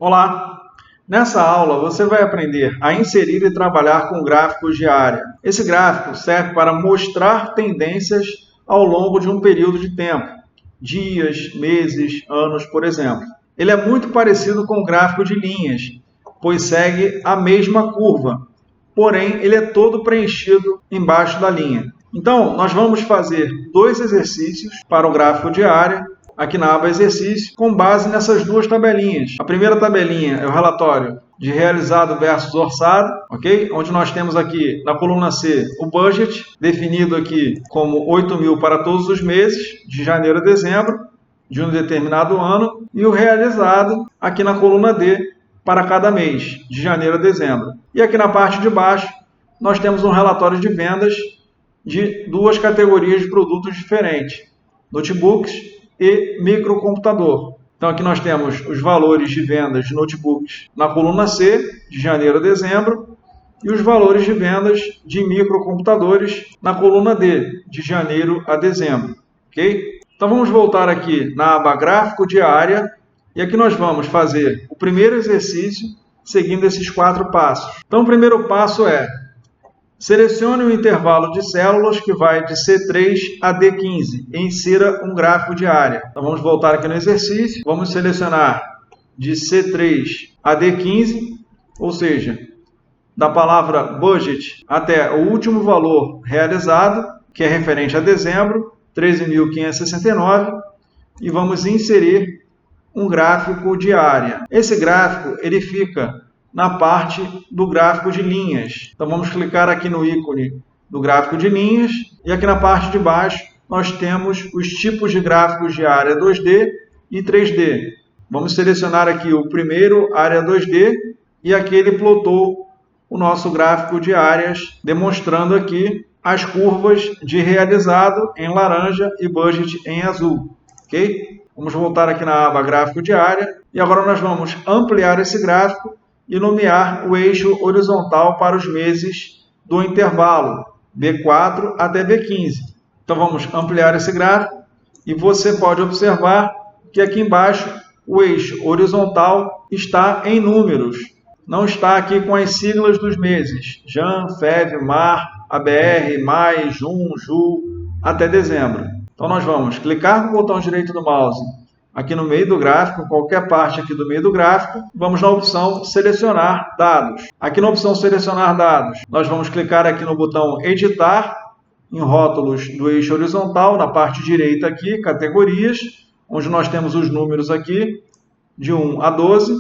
Olá! Nessa aula você vai aprender a inserir e trabalhar com gráficos de área. Esse gráfico serve para mostrar tendências ao longo de um período de tempo, dias, meses, anos, por exemplo. Ele é muito parecido com o gráfico de linhas, pois segue a mesma curva, porém ele é todo preenchido embaixo da linha. Então, nós vamos fazer dois exercícios para o gráfico de área, aqui na aba Exercício, com base nessas duas tabelinhas. A primeira tabelinha é o relatório de realizado versus orçado, ok? Onde nós temos aqui na coluna C o budget, definido aqui como 8.000 para todos os meses, de janeiro a dezembro, de um determinado ano, e o realizado aqui na coluna D, para cada mês, de janeiro a dezembro. E aqui na parte de baixo, nós temos um relatório de vendas de duas categorias de produtos diferentes, notebooks e microcomputador. Então aqui nós temos os valores de vendas de notebooks na coluna C, de janeiro a dezembro, e os valores de vendas de microcomputadores na coluna D, de janeiro a dezembro. Ok? Então vamos voltar aqui na aba Gráfico de área, e aqui nós vamos fazer o primeiro exercício seguindo esses 4 passos. Então o primeiro passo é: selecione o intervalo de células que vai de C3 a D15 e insira um gráfico de área. Então vamos voltar aqui no exercício, vamos selecionar de C3 a D15, ou seja, da palavra budget até o último valor realizado, que é referente a dezembro, 13.569, e vamos inserir um gráfico de área. Esse gráfico ele fica na parte do gráfico de linhas. Então vamos clicar aqui no ícone do gráfico de linhas e aqui na parte de baixo nós temos os tipos de gráficos de área 2D e 3D. Vamos selecionar aqui o primeiro, área 2D, e aqui ele plotou o nosso gráfico de áreas, demonstrando aqui as curvas de realizado em laranja e budget em azul. Ok? Vamos voltar aqui na aba Gráfico de área e agora nós vamos ampliar esse gráfico e nomear o eixo horizontal para os meses do intervalo B4 até B15. Então vamos ampliar esse gráfico e você pode observar que aqui embaixo o eixo horizontal está em números, não está aqui com as siglas dos meses, Jan, Fev, Mar, ABR, Mai, Jun, Ju, até dezembro. Então nós vamos clicar no botão direito do mouse aqui no meio do gráfico, qualquer parte aqui do meio do gráfico, vamos na opção Selecionar Dados. Aqui na opção Selecionar Dados, nós vamos clicar aqui no botão Editar, em rótulos do eixo horizontal, na parte direita aqui, Categorias, onde nós temos os números aqui, de 1 a 12.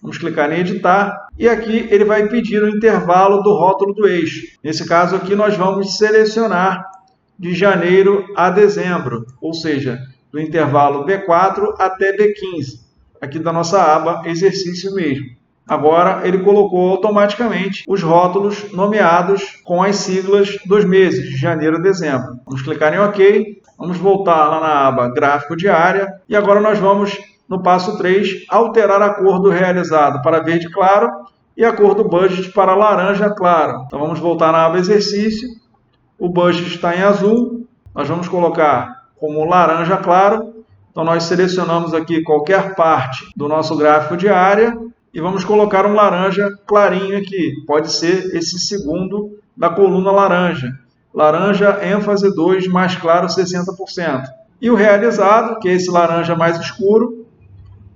Vamos clicar em Editar, e aqui ele vai pedir o intervalo do rótulo do eixo. Nesse caso aqui, nós vamos selecionar de janeiro a dezembro, ou seja, do intervalo B4 até B15, aqui da nossa aba Exercício mesmo. Agora ele colocou automaticamente os rótulos nomeados com as siglas dos meses, de janeiro a dezembro. Vamos clicar em OK, vamos voltar lá na aba Gráfico de área, e agora nós vamos, no passo 3, alterar a cor do realizado para verde claro e a cor do budget para laranja claro. Então vamos voltar na aba Exercício, o budget está em azul, nós vamos colocar como laranja claro. Então nós selecionamos aqui qualquer parte do nosso gráfico de área e vamos colocar um laranja clarinho aqui. Pode ser esse segundo da coluna laranja. Laranja ênfase 2 mais claro 60%. E o realizado, que é esse laranja mais escuro,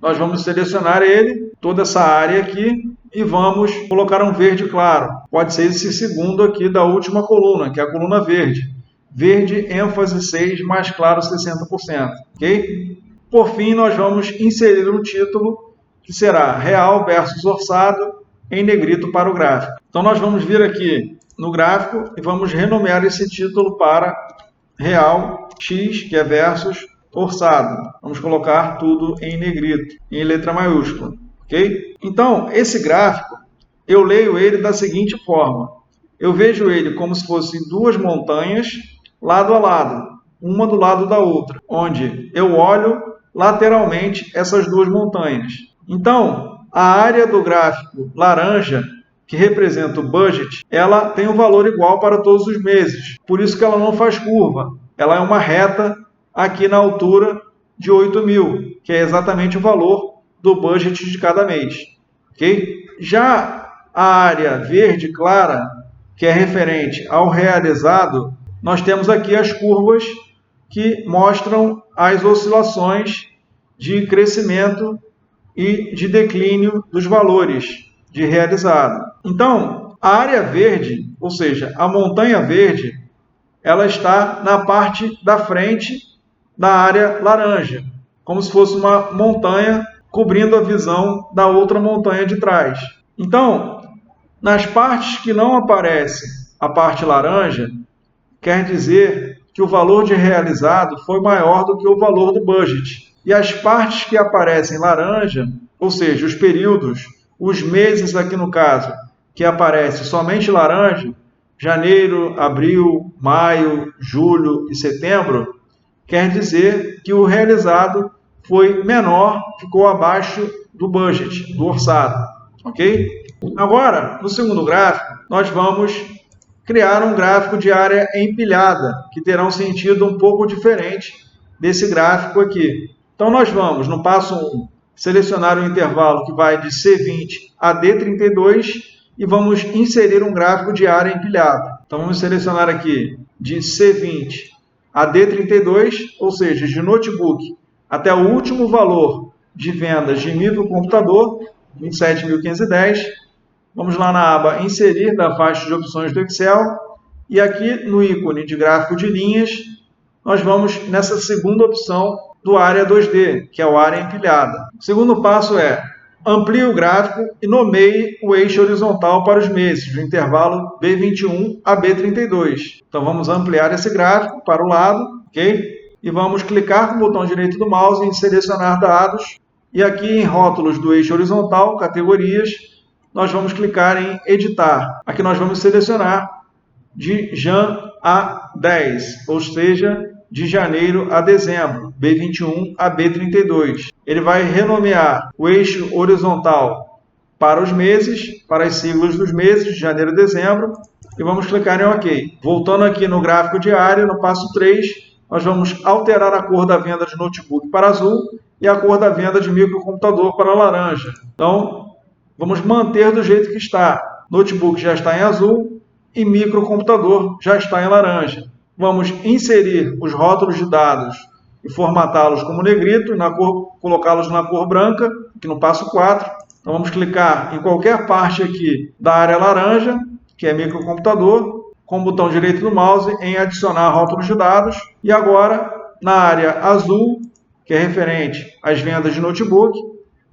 nós vamos selecionar ele, toda essa área aqui, e vamos colocar um verde claro. Pode ser esse segundo aqui da última coluna, que é a coluna verde. Verde, ênfase 6, mais claro 60%. Ok? Por fim, nós vamos inserir um título que será Real versus Orçado em negrito para o gráfico. Então nós vamos vir aqui no gráfico e vamos renomear esse título para Real X, que é versus Orçado. Vamos colocar tudo em negrito, em letra maiúscula. Ok? Então, esse gráfico, eu leio ele da seguinte forma. Eu vejo ele como se fossem duas montanhas, lado a lado, uma do lado da outra, onde eu olho lateralmente essas duas montanhas. Então, a área do gráfico laranja, que representa o budget, ela tem um valor igual para todos os meses. Por isso que ela não faz curva. Ela é uma reta aqui na altura de 8.000, que é exatamente o valor do budget de cada mês. Ok? Já a área verde clara, que é referente ao realizado, nós temos aqui as curvas que mostram as oscilações de crescimento e de declínio dos valores de realizado. Então, a área verde, ou seja, a montanha verde, ela está na parte da frente da área laranja, como se fosse uma montanha cobrindo a visão da outra montanha de trás. Então, nas partes que não aparece a parte laranja, quer dizer que o valor de realizado foi maior do que o valor do budget. E as partes que aparecem laranja, ou seja, os períodos, os meses aqui no caso, que aparece somente laranja, janeiro, abril, maio, julho e setembro, quer dizer que o realizado foi menor, ficou abaixo do budget, do orçado. Ok? Agora, no segundo gráfico, nós vamos criar um gráfico de área empilhada, que terá um sentido um pouco diferente desse gráfico aqui. Então, nós vamos, no passo 1, selecionar um intervalo que vai de C20 a D32 e vamos inserir um gráfico de área empilhada. Então, vamos selecionar aqui de C20 a D32, ou seja, de notebook até o último valor de vendas de microcomputador, 27.510. Vamos lá na aba Inserir da faixa de opções do Excel. E aqui no ícone de gráfico de linhas, nós vamos nessa segunda opção do área 2D, que é o área empilhada. O segundo passo é amplie o gráfico e nomeie o eixo horizontal para os meses, do intervalo B21 a B32. Então vamos ampliar esse gráfico para o lado, ok? E vamos clicar com o botão direito do mouse em selecionar dados. E aqui em rótulos do eixo horizontal, categorias, nós vamos clicar em editar. Aqui nós vamos selecionar de Jan a 10, ou seja, de janeiro a dezembro, B21 a B32. Ele vai renomear o eixo horizontal para os meses, para as siglas dos meses, de janeiro a dezembro, e vamos clicar em OK. Voltando aqui no gráfico diário, no passo 3, nós vamos alterar a cor da venda de notebook para azul e a cor da venda de microcomputador para laranja. Então, vamos manter do jeito que está. Notebook já está em azul e microcomputador já está em laranja. Vamos inserir os rótulos de dados e formatá-los como negrito e colocá-los na cor branca, aqui no passo 4. Então vamos clicar em qualquer parte aqui da área laranja, que é microcomputador, com o botão direito do mouse em adicionar rótulos de dados. E agora, na área azul, que é referente às vendas de notebook,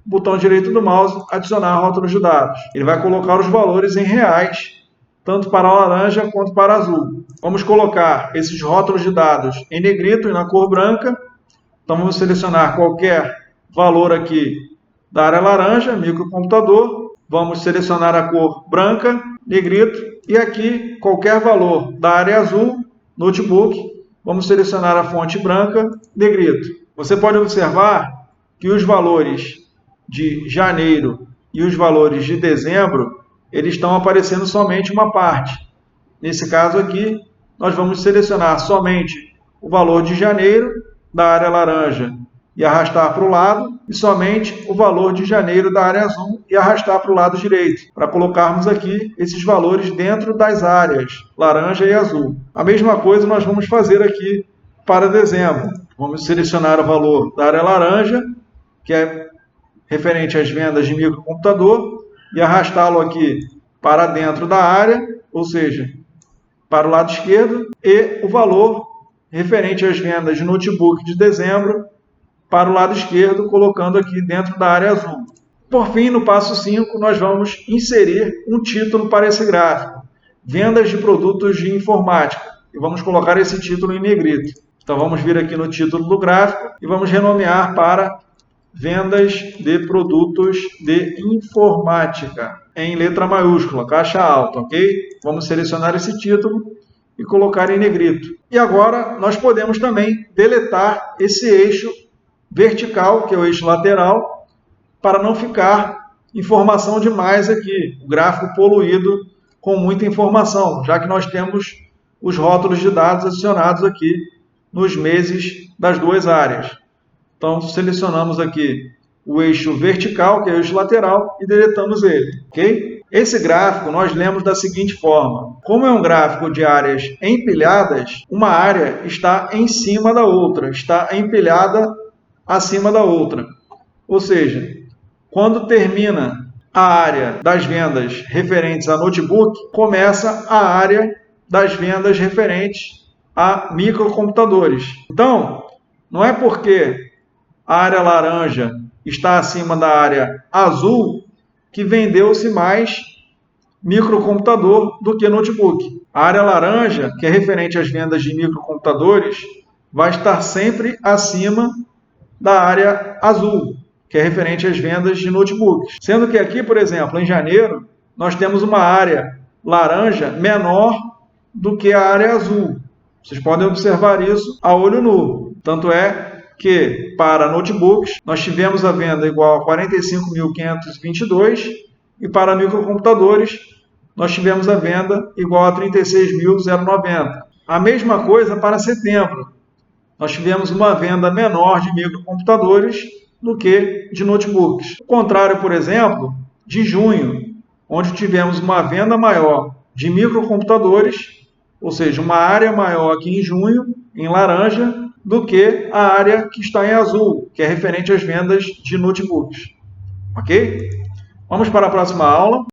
botão direito do mouse, adicionar rótulos de dados. Ele vai colocar os valores em reais, tanto para a laranja quanto para a azul. Vamos colocar esses rótulos de dados em negrito e na cor branca. Então vamos selecionar qualquer valor aqui da área laranja, microcomputador. Vamos selecionar a cor branca, negrito. E aqui qualquer valor da área azul, notebook. Vamos selecionar a fonte branca, negrito. Você pode observar que os valores de janeiro e os valores de dezembro, eles estão aparecendo somente uma parte. Nesse caso aqui, nós vamos selecionar somente o valor de janeiro da área laranja e arrastar para o lado, e somente o valor de janeiro da área azul e arrastar para o lado direito, para colocarmos aqui esses valores dentro das áreas laranja e azul. A mesma coisa nós vamos fazer aqui para dezembro. Vamos selecionar o valor da área laranja, que é referente às vendas de microcomputador, e arrastá-lo aqui para dentro da área, ou seja, para o lado esquerdo, e o valor referente às vendas de notebook de dezembro para o lado esquerdo, colocando aqui dentro da área azul. Por fim, no passo 5, nós vamos inserir um título para esse gráfico, vendas de produtos de informática, e vamos colocar esse título em negrito. Então vamos vir aqui no título do gráfico e vamos renomear para vendas de produtos de informática, em letra maiúscula, caixa alta, ok? Vamos selecionar esse título e colocar em negrito. E agora nós podemos também deletar esse eixo vertical, que é o eixo lateral, para não ficar informação demais aqui, o gráfico poluído com muita informação, já que nós temos os rótulos de dados adicionados aqui nos meses das duas áreas. Então, selecionamos aqui o eixo vertical, que é o eixo lateral, e deletamos ele, ok? Esse gráfico nós lemos da seguinte forma. Como é um gráfico de áreas empilhadas, uma área está em cima da outra, está empilhada acima da outra. Ou seja, quando termina a área das vendas referentes a notebook, começa a área das vendas referentes a microcomputadores. Então, não é porque a área laranja está acima da área azul que vendeu-se mais microcomputador do que notebook. A área laranja, que é referente às vendas de microcomputadores, vai estar sempre acima da área azul, que é referente às vendas de notebooks. Sendo que aqui, por exemplo, em janeiro, nós temos uma área laranja menor do que a área azul. Vocês podem observar isso a olho nu. Tanto é que, para notebooks, nós tivemos a venda igual a 45.522 e para microcomputadores, nós tivemos a venda igual a 36.090. A mesma coisa para setembro. Nós tivemos uma venda menor de microcomputadores do que de notebooks. O contrário, por exemplo, de junho, onde tivemos uma venda maior de microcomputadores, ou seja, uma área maior aqui em junho, em laranja, do que a área que está em azul, que é referente às vendas de notebooks. Ok? Vamos para a próxima aula.